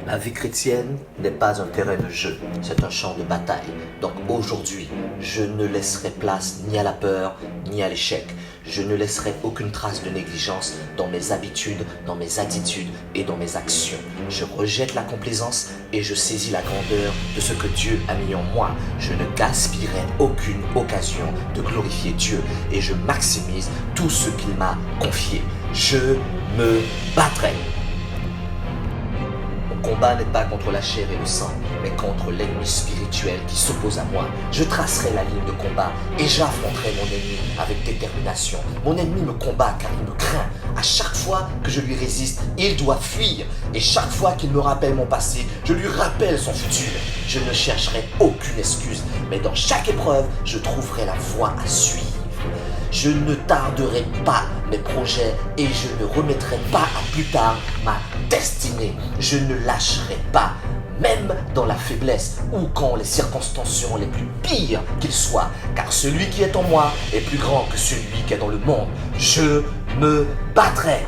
La vie chrétienne n'est pas un terrain de jeu, c'est un champ de bataille. Donc aujourd'hui, je ne laisserai place ni à la peur, ni à l'échec. Je ne laisserai aucune trace de négligence dans mes habitudes, dans mes attitudes et dans mes actions. Je rejette la complaisance et je saisis la grandeur de ce que Dieu a mis en moi. Je ne gaspillerai aucune occasion de glorifier Dieu et je maximise tout ce qu'il m'a confié. Je me battrai. Mon combat n'est pas contre la chair et le sang, mais contre l'ennemi spirituel qui s'oppose à moi. Je tracerai la ligne de combat et j'affronterai mon ennemi avec détermination. Mon ennemi me combat car il me craint. À chaque fois que je lui résiste, il doit fuir. Et chaque fois qu'il me rappelle mon passé, je lui rappelle son futur. Je ne chercherai aucune excuse, mais dans chaque épreuve, je trouverai la voie à suivre. Je ne tarderai pas mes projets et je ne remettrai pas à plus tard ma destinée. Je ne lâcherai pas, même dans la faiblesse ou quand les circonstances seront les plus pires qu'ils soient, car celui qui est en moi est plus grand que celui qui est dans le monde. Je me battrai.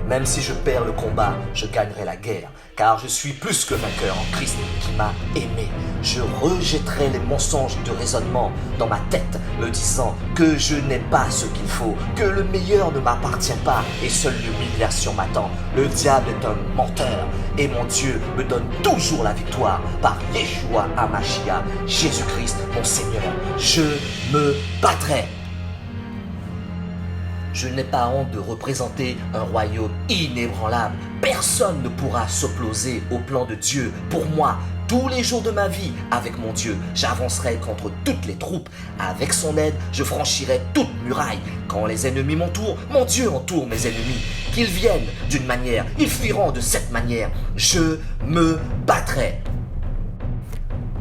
Même si je perds le combat, je gagnerai la guerre, car je suis plus que vainqueur en Christ qui m'a aimé. Je rejetterai les mensonges de raisonnement dans ma tête, me disant que je n'ai pas ce qu'il faut, que le meilleur ne m'appartient pas et seule l'humiliation m'attend. Le diable est un menteur et mon Dieu me donne toujours la victoire par Yeshua HaMashiach, Jésus-Christ mon Seigneur. Je me battrai. Je n'ai pas honte de représenter un royaume inébranlable. Personne ne pourra s'opposer au plan de Dieu pour moi. Tous les jours de ma vie, avec mon Dieu, j'avancerai contre toutes les troupes. Avec son aide, je franchirai toute muraille. Quand les ennemis m'entourent, mon Dieu entoure mes ennemis. Qu'ils viennent d'une manière, ils fuiront de cette manière. Je me battrai.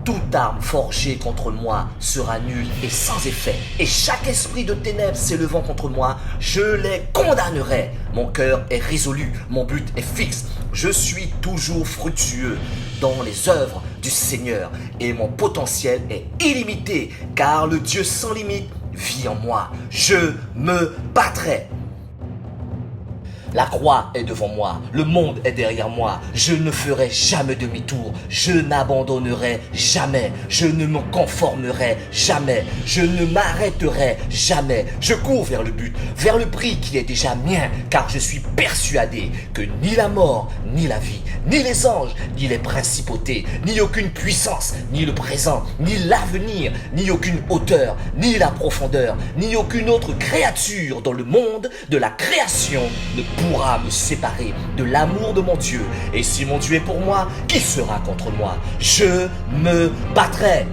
Toute arme forgée contre moi sera nulle et sans effet. Et chaque esprit de ténèbres s'élevant contre moi, je les condamnerai. Mon cœur est résolu, mon but est fixe. Je suis toujours fructueux dans les œuvres du Seigneur. Et mon potentiel est illimité, car le Dieu sans limite vit en moi. Je me battrai. La croix est devant moi, le monde est derrière moi, je ne ferai jamais demi-tour, je n'abandonnerai jamais, je ne me conformerai jamais, je ne m'arrêterai jamais, je cours vers le but, vers le prix qui est déjà mien, car je suis persuadé que ni la mort, ni la vie, ni les anges, ni les principautés, ni aucune puissance, ni le présent, ni l'avenir, ni aucune hauteur, ni la profondeur, ni aucune autre créature dans le monde de la création ne pourra me séparer de l'amour de mon Dieu. Et si mon Dieu est pour moi, qui sera contre moi? Je me battrai.